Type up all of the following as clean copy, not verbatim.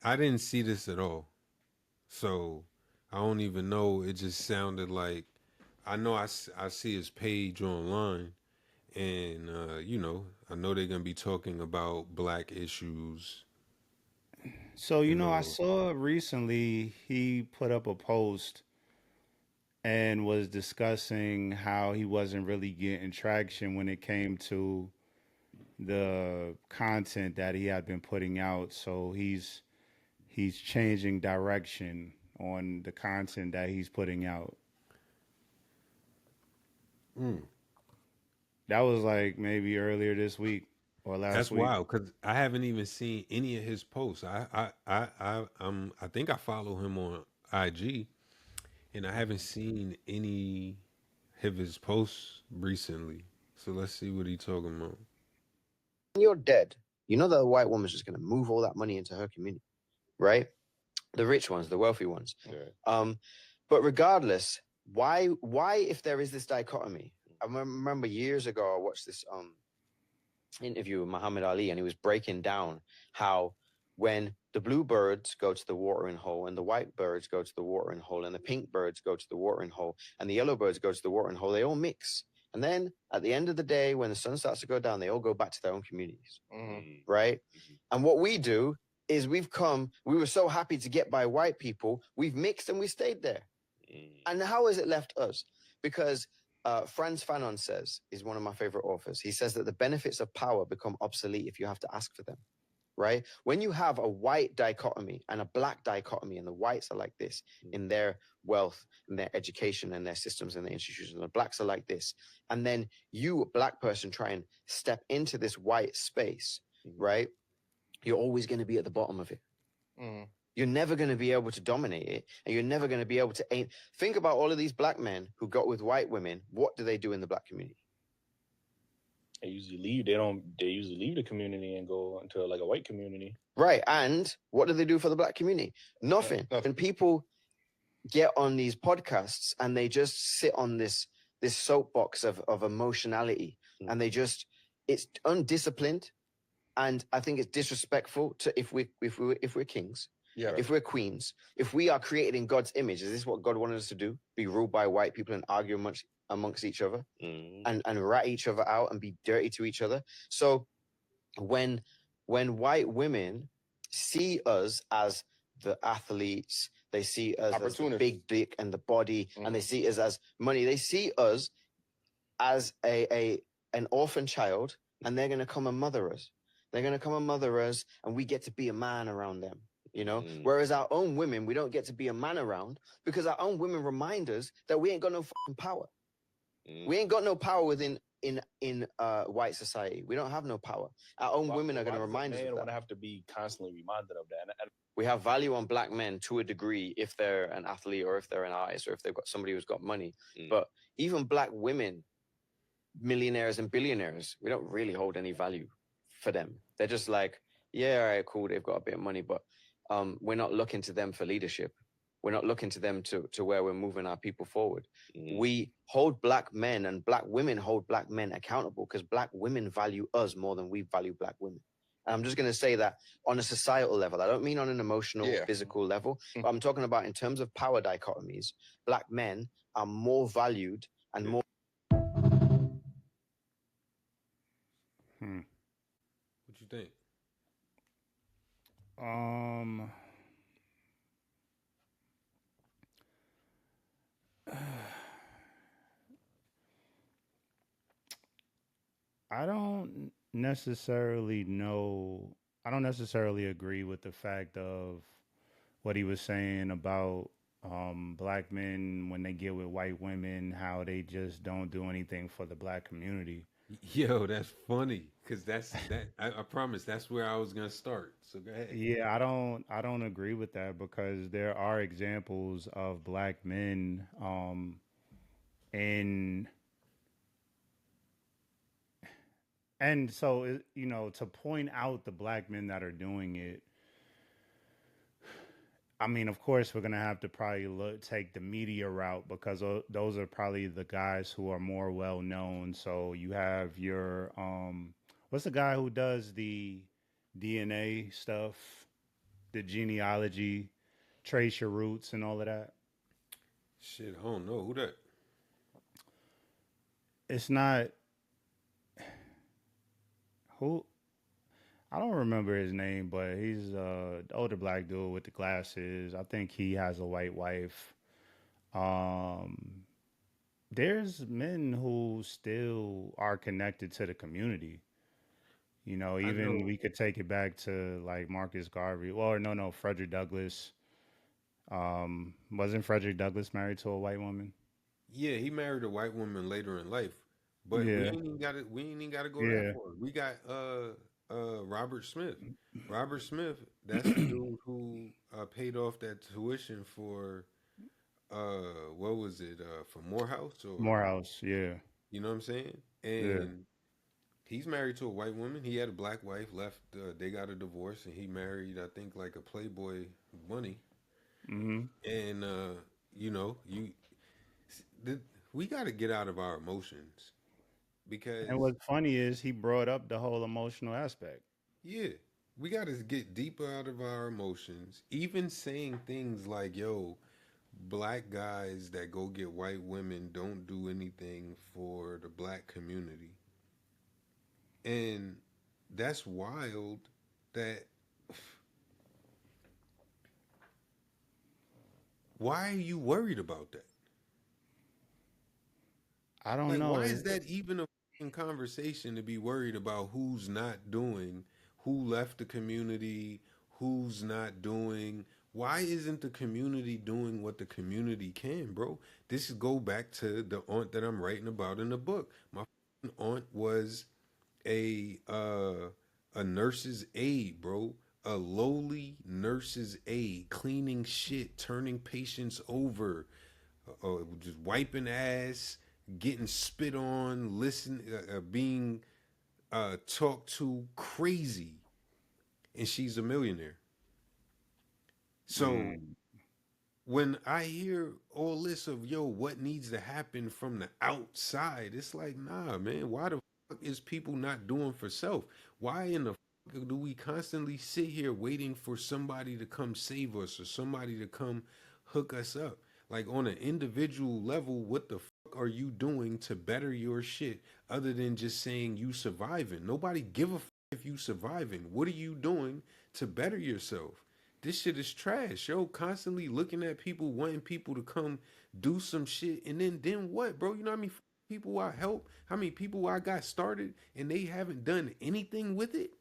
I didn't see this at all. So I don't even know. It just sounded like I know I see his page online, and I know they're gonna be talking about black issues So, and I all. saw recently he put up a post and was discussing how he wasn't really getting traction when it came to the content that he had been putting out. So he's changing direction on the content that he's putting out. Mm. That was like maybe earlier this week or last That's week. wild because I haven't even seen any of his posts. I think I follow him on IG, and I haven't seen any of his posts recently. So let's see what he talking about. When you're dead, you know that the white woman's just going to move all that money into her community, right? The rich ones, the wealthy ones. Yeah. But regardless, why if there is this dichotomy? I remember years ago I watched this interview with Muhammad Ali, and he was breaking down how when the blue birds go to the watering hole and the white birds go to the watering hole and the pink birds go to the watering hole and the yellow birds go to the watering hole, they all mix. And then at the end of the day, when the sun starts to go down, they all go back to their own communities, right? And what we do is we were so happy to get by white people, we've mixed and we stayed there. And how has it left us? Because Franz Fanon says, is one of my favorite authors. He says that the benefits of power become obsolete if you have to ask for them, right? When you have a white dichotomy and a black dichotomy, and the whites are like this in their wealth and their education and their systems and their institutions, and the blacks are like this, and then you, a black person, try and step into this white space, right? You're always going to be at the bottom of it. You're never going to be able to dominate it, and you're never going to be able to aim. Think about all of these black men who got with white women. What do they do in the black community? They usually leave. They usually leave the community and go into like a white community. Right. And what do they do for the black community? Nothing. And people get on these podcasts and they just sit on this soapbox of emotionality, and it's undisciplined, and I think it's disrespectful to if we're kings. Yeah. If we're queens, if we are created in God's image, is this what God wanted us to do? Be ruled by white people and argue amongst each other, and rat each other out and be dirty to each other? So when white women see us as the athletes, they see us as the big dick and the body, and they see us as money. They see us as an orphan child, and they're going to come and mother us. They're going to come and mother us, and we get to be a man around them. Whereas our own women, we don't get to be a man around, because our own women remind us that we ain't got no fucking power. We ain't got no power within white society. We don't have no power. Our own women are going to remind us of that. Want to have to be constantly reminded of that. And we have value on black men to a degree if they're an athlete or if they're an artist or if they've got somebody who's got money. But even black women, millionaires and billionaires, we don't really hold any value for them. They're just like, yeah, all right, cool, they've got a bit of money, but we're not looking to them for leadership. We're not looking to them to where we're moving our people forward. We hold black men, and black women hold black men accountable, because black women value us more than we value black women. And I'm just going to say that on a societal level. I don't mean on an emotional, physical level, but I'm talking about in terms of power dichotomies. Black men are more valued and more. What you think? I don't necessarily know. I don't necessarily agree with the fact of what he was saying about black men when they get with white women, how they just don't do anything for the black community. Yo, that's funny because I promise that's where I was gonna start. So go ahead. Yeah, I don't agree with that, because there are examples of black men in and so to point out the black men that are doing it. I mean, of course, we're gonna have to probably take the media route, because those are probably the guys who are more well known. So you have what's the guy who does the DNA stuff? the genealogy, trace your roots, and all of that. Shit, I don't know who that. It's not who I don't remember his name, but he's the older black dude with the glasses. I think he has a white wife. Um, there's men who still are connected to the community. You know, I even know. we could take it back to like Marcus Garvey. Well, no, Frederick Douglass. Wasn't Frederick Douglass married to a white woman? Yeah, he married a white woman later in life, but we Yeah, ain't even got to. We ain't even got to go that yeah. far. We got Robert Smith. Robert Smith. That's the dude who paid off that tuition for what was it for Morehouse or Morehouse. Yeah, you know what I'm saying? yeah. And he's married to a white woman. He had a black wife. Left. They got a divorce, and he married, I think, like a Playboy bunny. Hmm. And you know, the, we got to get out of our emotions And because what's funny is he brought up the whole emotional aspect. yeah, we got to get deeper out of our emotions. Even saying things like, "Yo, black guys that go get white women don't do anything for the black community," and that's wild. That why are you worried about that? I don't Like, know. why is that even a fucking conversation to be worried about who's not doing, who left the community, who's not doing? Why isn't the community doing what the community can, bro? This go back to the aunt that I'm writing about in the book. My fucking aunt was a nurse's aide, bro. A lowly nurse's aide, cleaning shit, turning patients over, just wiping ass, getting spit on, being talked to crazy, and she's a millionaire. So Mm, when I hear all this of yo, what needs to happen from the outside, it's like, nah, man. Why the fuck is people not doing for self? Why in the fuck do we constantly sit here waiting for somebody to come save us or somebody to come hook us up? Like on an individual level, what the fuck are you doing to better your shit other than just saying you surviving? Nobody give a fuck if you surviving. What are you doing to better yourself? This shit is trash, yo. Constantly looking at people, wanting people to come do some shit, and then what, bro? You know how many people I help, how many people I got started, and they haven't done anything with it.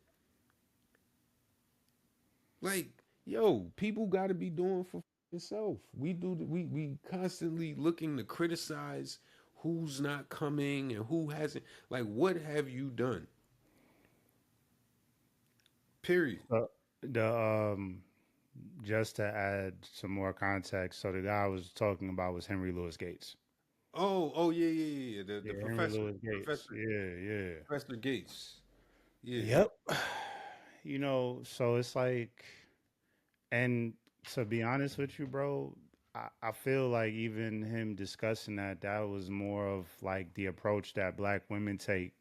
Like, yo, people got to be doing for self. We do. We constantly looking to criticize who's not coming and who hasn't. Like, what have you done? Period. so the just to add some more context, so the guy I was talking about was Henry Louis Gates. Oh, yeah. The Yeah, Henry professor, Louis Gates. Yeah, yeah. Professor Gates. Yeah. Yep. You know, so it's like, and to be honest with you, bro, I feel like even him discussing that, that was more of like the approach that black women take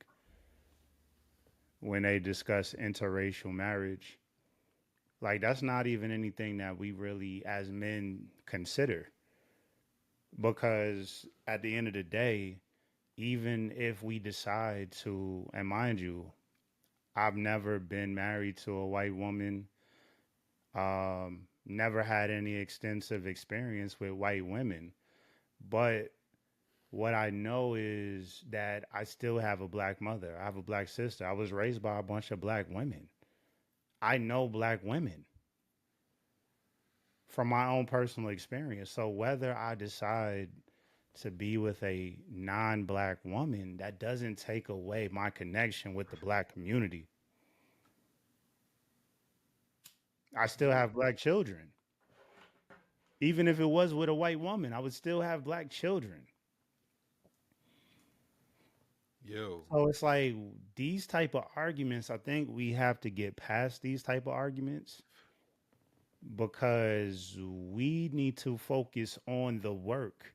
when they discuss interracial marriage. Like, that's not even anything that we really, as men, consider. Because at the end of the day, even if we decide to, and mind you, I've never been married to a white woman, never had any extensive experience with white women. But what I know is that I still have a black mother. I have a black sister. I was raised by a bunch of black women. I know black women from my own personal experience. So whether I decide to be with a non-black woman, that doesn't take away my connection with the black community. I still have black children. Even if it was with a white woman, I would still have black children. Yo, So it's like these type of arguments, I think we have to get past these type of arguments because we need to focus on the work.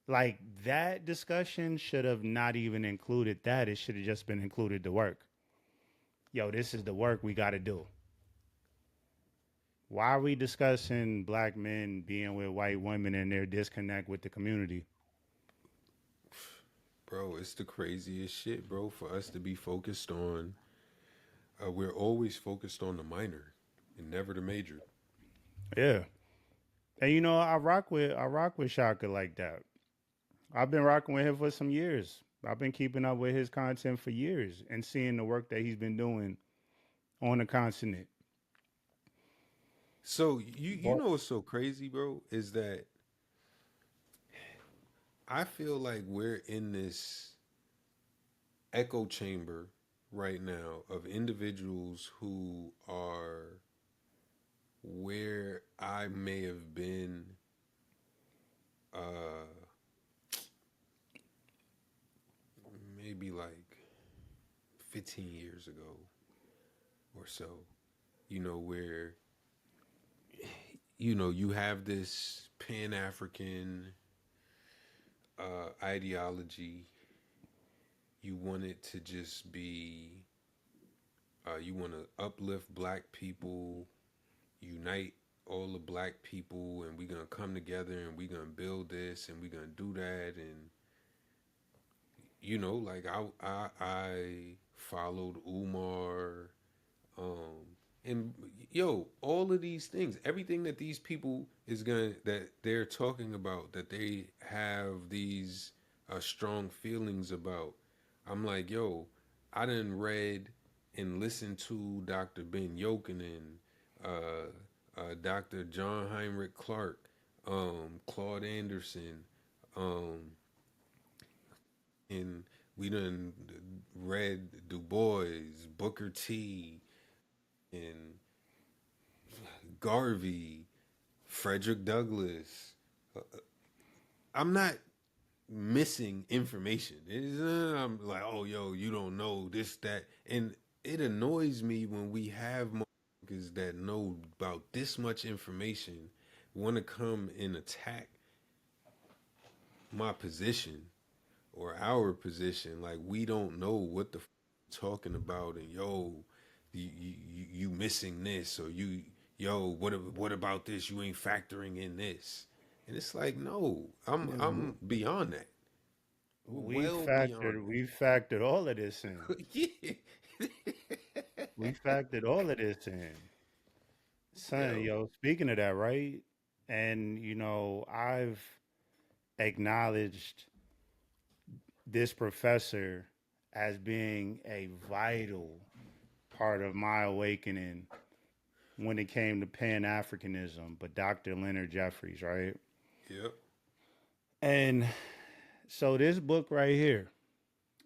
Like that discussion should have not even included that. It should have just been included the work. Yo, this is the work we got to do. Why are we discussing black men being with white women and their disconnect with the community? Bro, it's the craziest shit, bro, for us to be focused on. We're always focused on the minor and never the major. Yeah. And you know, I rock with Shaka like that. I've been rocking with him for some years. I've been keeping up with his content for years and seeing the work that he's been doing on the continent. So you But know what's so crazy, bro, is that I feel like we're in this echo chamber right now of individuals who are where I may have been uh maybe like 15 years ago or so. Where you have this pan-African ideology. You want it to just be you want to uplift black people, unite all the black people, and we're gonna come together and we're gonna build this and we're gonna do that. And like I followed Umar, and yo, all of these things, everything that these people that they're talking about, that they have these strong feelings about. I'm like, yo, I done read and listened to Dr. Ben Yokanan, Dr. John Heinrich Clark, Claude Anderson, um, and we done read Du Bois, Booker T, and Garvey, Frederick Douglass. I'm not missing information. I'm like, oh, yo, you don't know this, that. And it annoys me when we have motherfuckers that know about this much information want to come and attack my position or our position. Like, we don't know what the talking about. And, yo, you missing this, or what about this, you ain't factoring in this. And it's like, no, I'm beyond that, well beyond we factored all of this in. that. Yeah. We factored all of this in. Son, Yo, yo, speaking of that, right? And you know, I've acknowledged this professor as being a vital part of my awakening when it came to Pan Africanism, but Dr. Leonard Jeffries, right? yep, And so this book right here,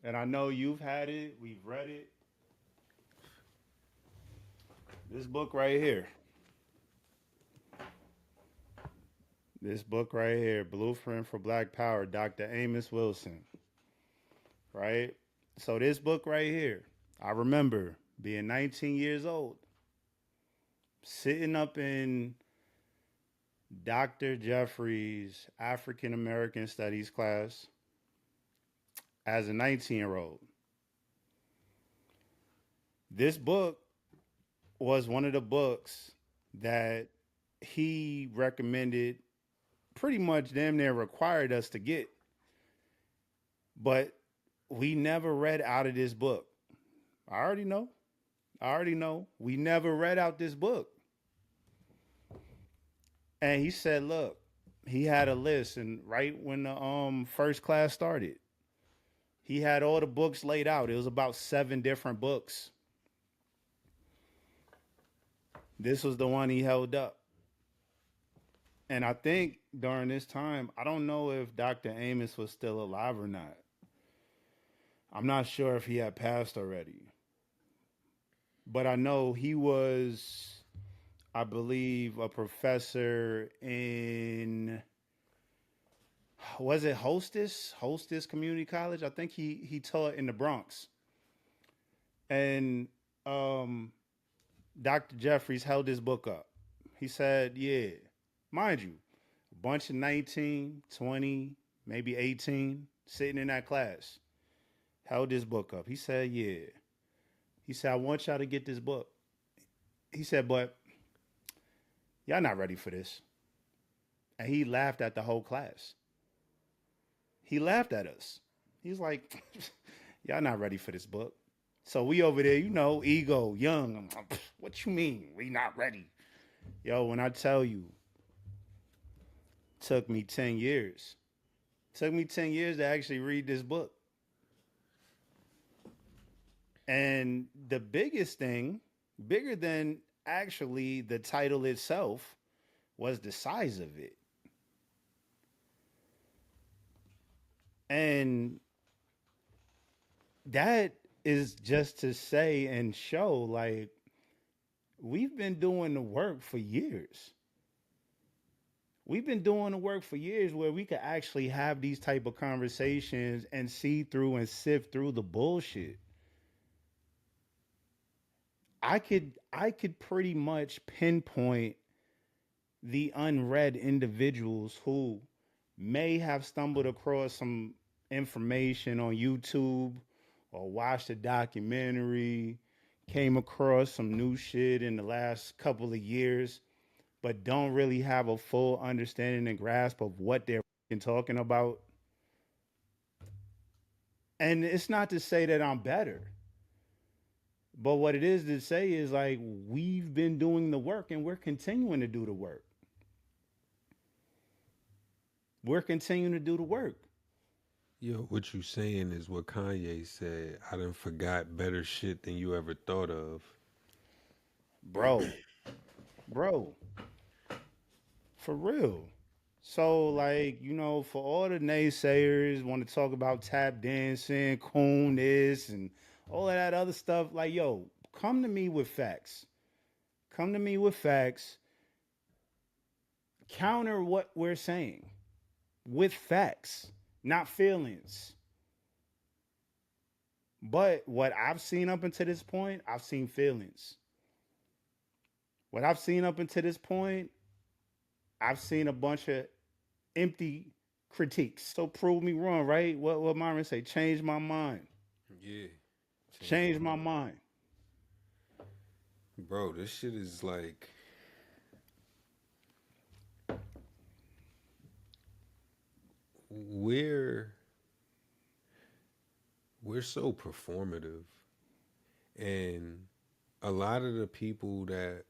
and I know you've had it, we've read it. This book right here, Blueprint for Black Power, Dr. Amos Wilson, right? So this book right here, I remember being 19 years old, sitting up in Dr. Jeffries' African American Studies class as a 19-year-old. This book was one of the books that he recommended, pretty much damn near required us to get. But we never read out of this book. I already know. We never read out this book. And he said, look, he had a list, and right when the first class started, he had all the books laid out. It was about 7 different books. This was the one he held up. And I think during this time, I don't know if Dr. Amos was still alive or not. I'm not sure if he had passed already. But I know he was, I believe, a professor in, was it Hostess Community College? I think he taught in the Bronx. And Dr. Jeffries held his book up. He said, yeah, mind you, a bunch of 19, 20, maybe 18 sitting in that class, held his book up. He said, yeah. He said, I want y'all to get this book. He said, but Y'all not ready for this. And he laughed at the whole class. He laughed at us. He's like, y'all not ready for this book. So we over there, ego, young. What you mean? We not ready. Yo, when I tell you, took me 10 years. Took me 10 years to actually read this book. And the biggest thing, bigger than actually the title itself, was the size of it. And that is just to say and show like we've been doing the work for years. We've been doing the work for years where we could actually have these type of conversations and see through and sift through the bullshit. I could pretty much pinpoint the unread individuals who may have stumbled across some information on YouTube or watched a documentary, came across some new shit in the last couple of years, but don't really have a full understanding and grasp of what they're talking about. And it's not to say that I'm better, but what it is to say is like we've been doing the work and we're continuing to do the work. We're continuing to do the work. Yo, what you saying is what Kanye said. I done forgot better shit than you ever thought of. Bro, bro, for real. So, like, for all the naysayers want to talk about tap dancing, coon this, and all of that other stuff, like, yo, come to me with facts. Come to me with facts. Counter what we're saying with facts, not feelings. But what I've seen up until this point, I've seen feelings. What I've seen up until this point, I've seen a bunch of empty critiques. So prove me wrong, right? What Myron say? Change my mind. Yeah. Change my mind. Bro, this shit is like we're we're so performative, and a lot of the people that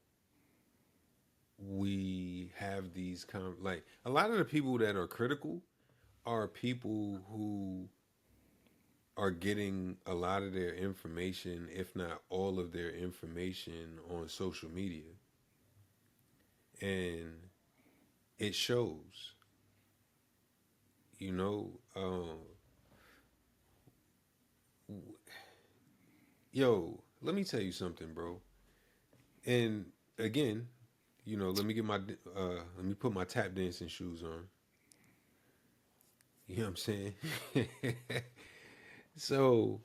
we have these like a lot of the people that are critical are people who are getting a lot of their information, if not all of their information, on social media. And it shows, you know. Yo, let me tell you something, bro. And again, let me let me put my tap dancing shoes on. You know what I'm saying? So,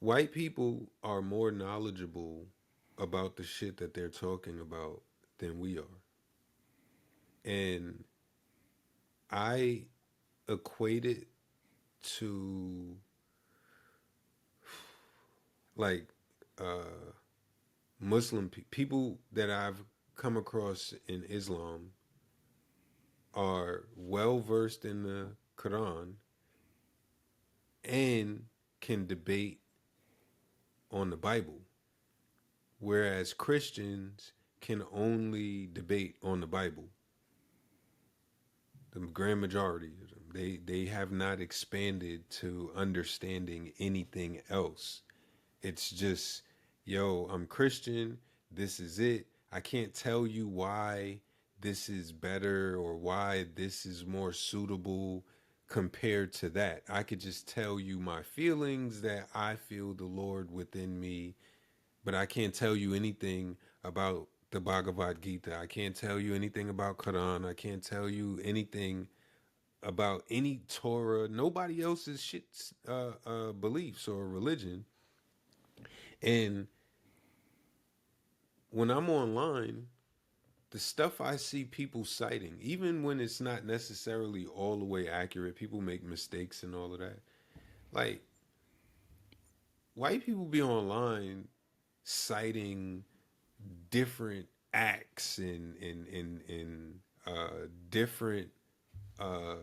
white people are more knowledgeable about the shit that they're talking about than we are. And I equate it to like Muslim people that I've come across in Islam are well versed in the Quran and can debate on the Bible, whereas Christians can only debate on the Bible. The grand majority of them, they have not expanded to understanding anything else. It's just, yo, I'm Christian. This is it. I can't tell you why this is better or why this is more suitable compared to that. I could just tell you my feelings that I feel the Lord within me, but I can't tell you anything about the Bhagavad Gita. I can't tell you anything about Quran. I can't tell you anything about any Torah, nobody else's shit, beliefs or religion. And when I'm online, the stuff I see people citing, even when it's not necessarily all the way accurate, people make mistakes and all of that. Like, white people be online citing different acts and different uh,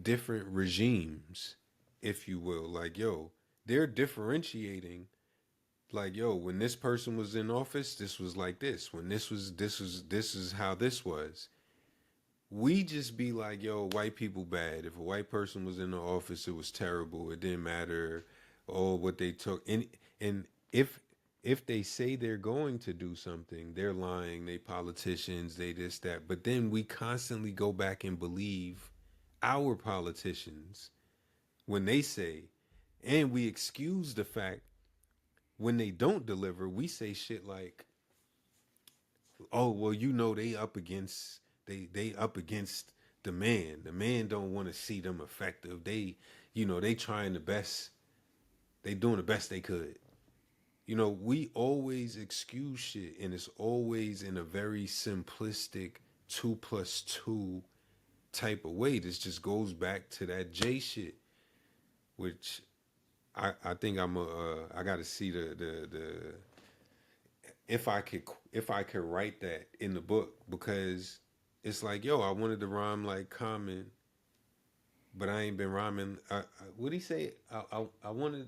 different regimes, if you will. Like, yo, they're differentiating. Like, yo, when this person was in office, this was like this. When this is how this was. We just be like, yo, white people bad. If a white person was in the office, it was terrible. It didn't matter, oh, what they took. And if they say they're going to do something, they're lying. They politicians. They this that. But then we constantly go back and believe our politicians when they say, and we excuse the fact when they don't deliver. We say shit like, oh well, you know, they up against the man. The man don't want to see them effective. They, you know, they trying the best. They doing the best they could. You know, we always excuse shit, and it's always in a very simplistic 2+2 type of way. This just goes back to that J shit, which I think I got to see the if I could write that in the book, because it's like, yo, I wanted to rhyme like Common, but I ain't been rhyming. What did he say? I wanted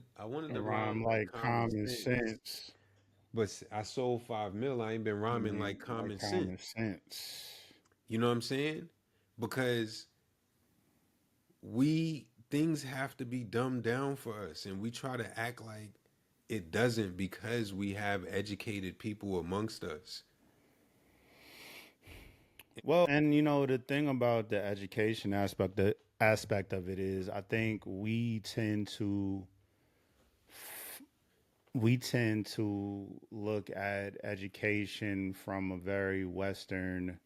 to And rhyme rhyme like like Common common Sense, sense. but I sold 5 mil. I ain't been rhyming like Like Common common Sense. sense. You know what I'm saying? Because we things have to be dumbed down for us, and we try to act like it doesn't because we have educated people amongst us. Well, and you know the thing about the education aspect of it is, I think we tend to look at education from a very Western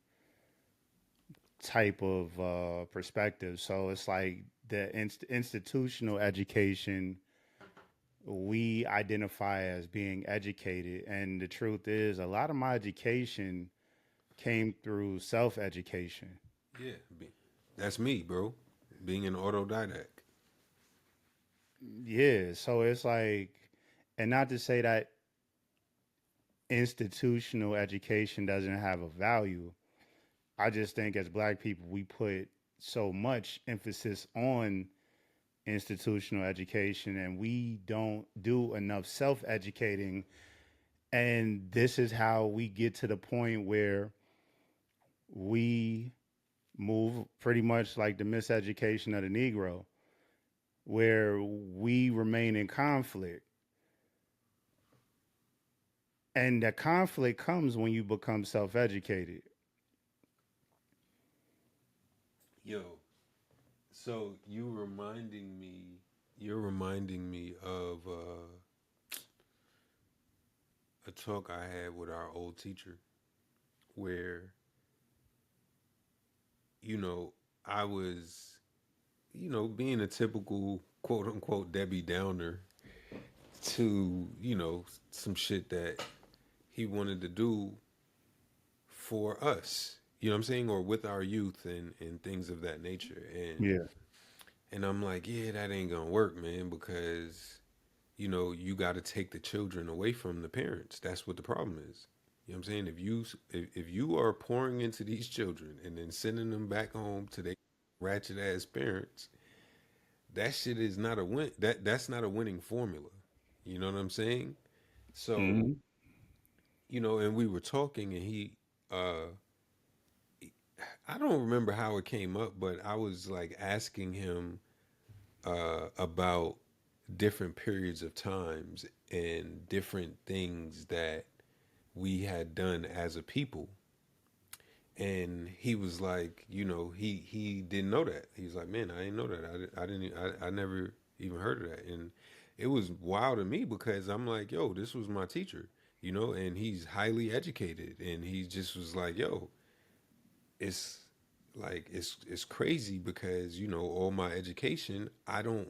type of perspective. So it's like the institutional education we identify as being educated, and the truth is, a lot of my education came through self education. Yeah, that's me, bro. Being an autodidact. Yeah, so it's like, and not to say that institutional education doesn't have a value. I just think as black people, we put so much emphasis on institutional education and we don't do enough self educating. And this is how we get to the point where we move pretty much like the miseducation of the Negro, where we remain in conflict. And the conflict comes when you become self educated. Yo, so you're reminding me of a talk I had with our old teacher where, you know, I was, you know, being a typical quote unquote Debbie Downer to, you know, some shit that he wanted to do for us. You know what I'm saying? Or with our youth and things of that nature. Yeah. And I'm like, yeah, that ain't gonna work, man, because you know, you got to take the children away from the parents. That's what the problem is. You know what I'm saying? If you are pouring into these children and then sending them back home to their ratchet ass parents, that shit is not a win. That's not a winning formula. You know what I'm saying? So, Hmm. you know, and we were talking, and uh, I don't remember how it came up, but I was like asking him about different periods of times and different things that we had done as a people. And he was like, you know, he didn't know that. He was like, man, I didn't know that. I didn't. I never even heard of that. And it was wild to me because I'm like, yo, this was my teacher, you know, and he's highly educated, and he just was like, yo, it's it's crazy because you know all my education, I don't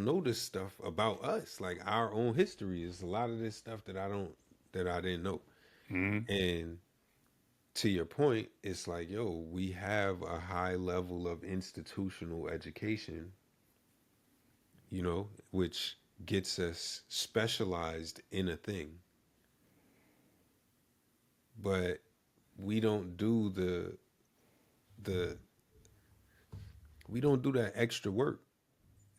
know this stuff about us, like our own history. Is a lot of this stuff that I didn't know. Hmm. And to your point, it's like, yo, we have a high level of institutional education, you know, which gets us specialized in a thing, but we don't do the we don't do that extra work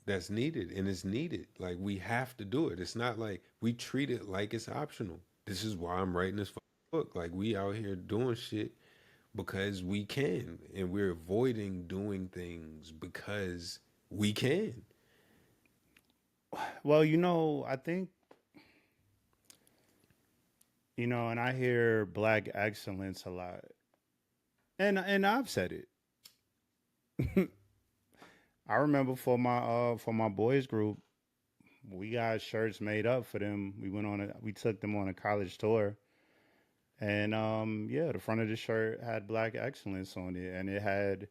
that's needed, and it's needed. Like, we have to do it. It's not like we treat it like it's optional. This is why I'm writing this book. Like, we out here doing shit because we can, and we're avoiding doing things because we can. Well, I think, and I hear black excellence a lot. And I've said it. I remember for my boys group, we got shirts made up for them. We took them on a college tour. And yeah, the front of the shirt had black excellence on it, and it had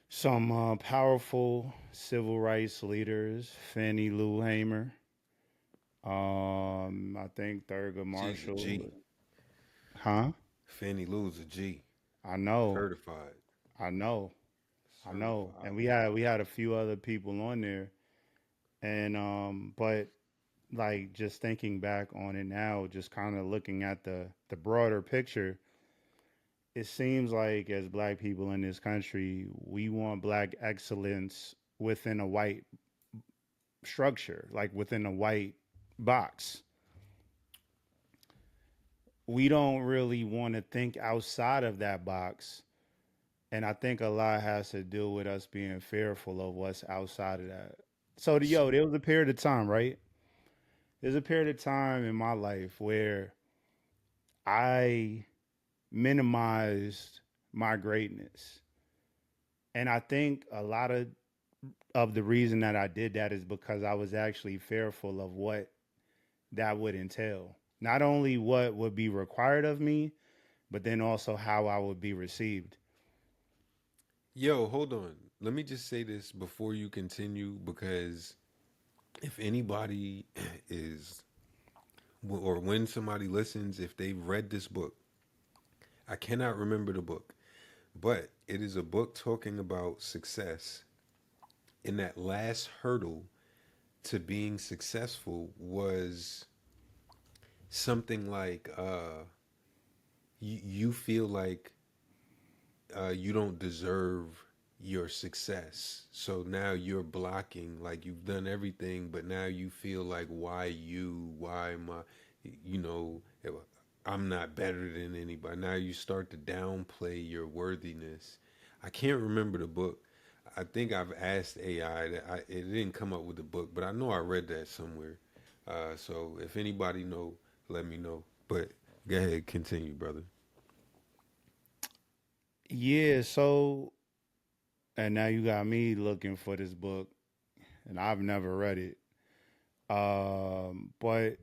some powerful civil rights leaders, Fannie Lou Hamer, I think Thurgood She's a Marshall. G. Huh? Fannie Lou's a G. I know, Certified. I know, I know. And Certified. we had a few other people on there, and but like just thinking back on it now, just kind of looking at the broader picture, it seems like as black people in this country, we want black excellence within a white structure, like within a white box. We don't really want to think outside of that box. And I think a lot has to do with us being fearful of what's outside of that. So, there was a period of time, right? There's a period of time in my life where I minimized my greatness. And I think a lot of the reason that I did that is because I was actually fearful of what that would entail. Not only what would be required of me, but then also how I would be received. Yo, hold on. Let me just say this before you continue, because if anybody is, or when somebody listens, if they've read this book, I cannot remember the book, but it is a book talking about success. And that last hurdle to being successful was something like you feel like you don't deserve your success. So now you're blocking, like you've done everything, but now you feel like, why you? Why am I? You know, I'm not better than anybody. Now you start to downplay your worthiness. I can't remember the book. I think I've asked AI that it didn't come up with the book, but I know I read that somewhere. So if anybody know, let me know. But go ahead, continue, brother. Yeah, so and now you got me looking for this book and I've never read it. But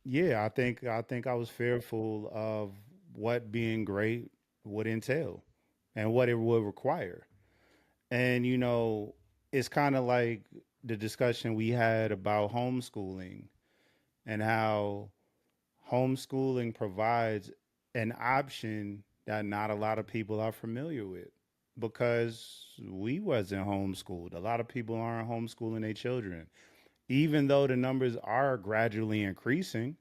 yeah, I think I was fearful of what being great would entail and what it would require. And it's kind of like the discussion we had about homeschooling and how homeschooling provides an option that not a lot of people are familiar with because we wasn't homeschooled. A lot of people aren't homeschooling their children. Even though the numbers are gradually increasing,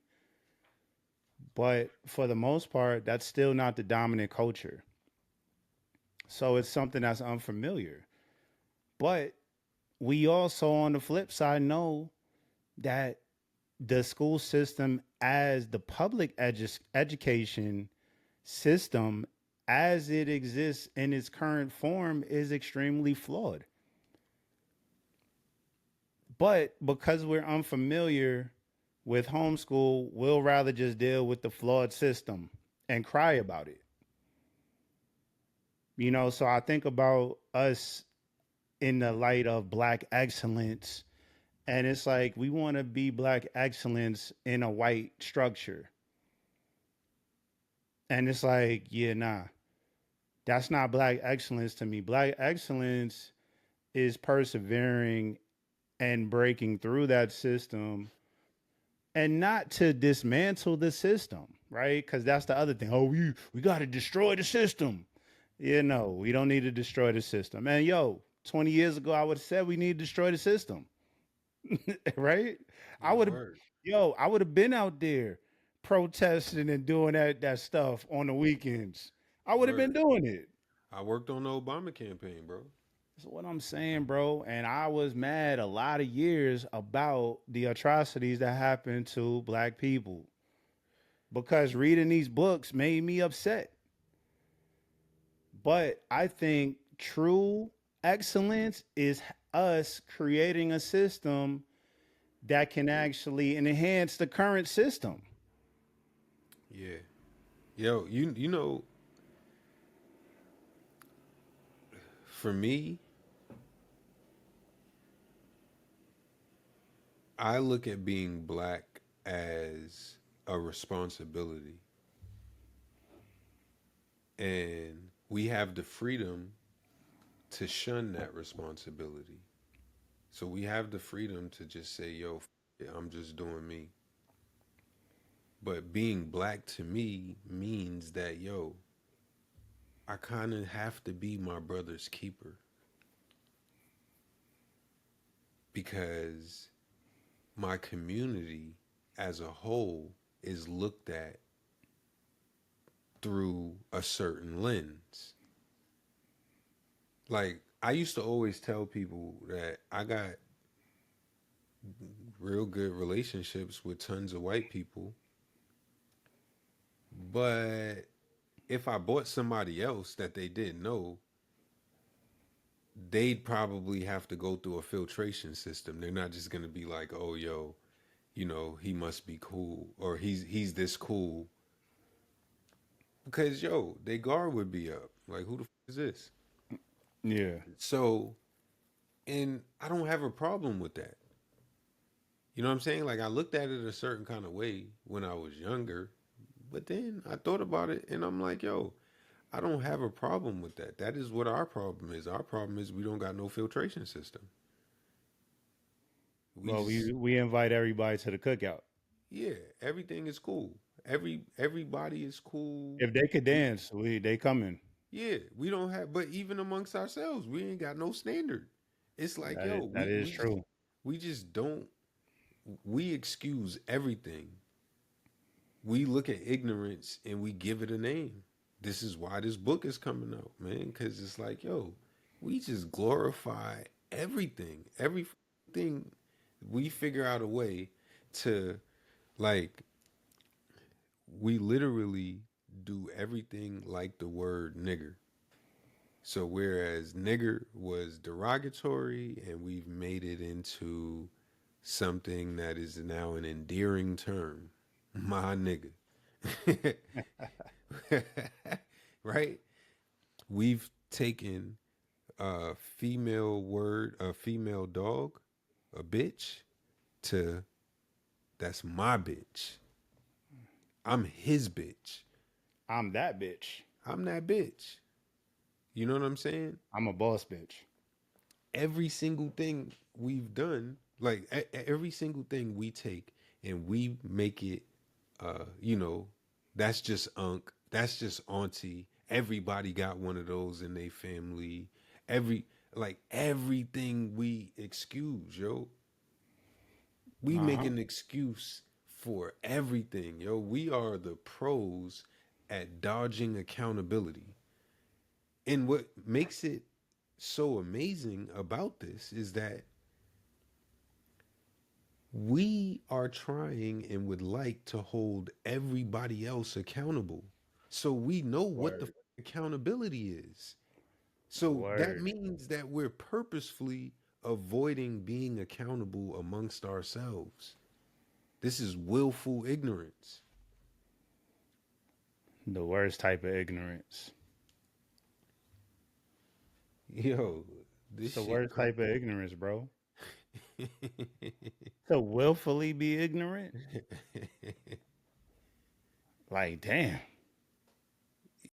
but for the most part, that's still not the dominant culture. So it's something that's unfamiliar. But we also, on the flip side, know that the school system, as the public education system, as it exists in its current form, is extremely flawed. But because we're unfamiliar with homeschool, we'll rather just deal with the flawed system and cry about it. So I think about us in the light of black excellence, and it's like we want to be black excellence in a white structure. And it's like, yeah, nah, that's not black excellence to me. Black excellence is persevering and breaking through that system and not to dismantle the system, right? Because that's the other thing. Oh, we got to destroy the system. No, we don't need to destroy the system. Man, yo, 20 years ago, I would have said we need to destroy the system. right? I Yeah, would have, word. I would have been out there protesting and doing that stuff on the weekends. I would have been Word. doing it. I worked on the Obama campaign, bro. That's what I'm saying, bro. And I was mad a lot of years about the atrocities that happened to black people because reading these books made me upset. But I think true excellence is us creating a system that can actually enhance the current system. Yeah. Yo, you know, for me, I look at being black as a responsibility. And we have the freedom to shun that responsibility. So we have the freedom to just say, yo, I'm just doing me. But being black to me means that, yo, I kind of have to be my brother's keeper because my community as a whole is looked at through a certain lens. Like, I used to always tell people that I got real good relationships with tons of white people, but if I bought somebody else that they didn't know, they'd probably have to go through a filtration system. They're not just gonna be like, "Oh, yo, he must be cool or he's this cool," because yo, they guard would be up. Like, who the is this? Yeah. So, and I don't have a problem with that. You know what I'm saying? Like, I looked at it a certain kind of way when I was younger, but then I thought about it and I'm like, yo, I don't have a problem with that. That is what our problem is. Our problem is we don't got no filtration system. We Well, just we invite everybody to the cookout. yeah, everything is cool. Everybody is cool. If they could We, dance, they coming. yeah, we don't have but even amongst ourselves, we ain't got no standard. It's like, yo, That we is we just true. we just don't we excuse everything. We look at ignorance and we give it a name. This is why this book is coming out, man, cuz it's like, yo, we just glorify everything. Everything we figure out a way to like we literally do everything like the word nigger. So whereas nigger was derogatory and we've made it into something that is now an endearing term, my nigga. Right? We've taken a female word, a female dog, a bitch, to that's my bitch. I'm his bitch. I'm that bitch. I'm that bitch. You know what I'm saying? I'm a boss bitch. Every single thing we've done, like every single thing we take and we make it, you know, that's just unk, that's just auntie. Everybody got one of those in their family. Everything we excuse, yo. We Uh make huh. an excuse for everything, yo. We are the pros at dodging accountability. And what makes it so amazing about this is that we are trying and would like to hold everybody else accountable. So we know what the Word. accountability is. So that Word. means that we're purposefully avoiding being accountable amongst ourselves. This is willful ignorance. The worst type of ignorance. Yo, It's this the shit worst crazy. type of ignorance, bro. To willfully be ignorant? Like, damn.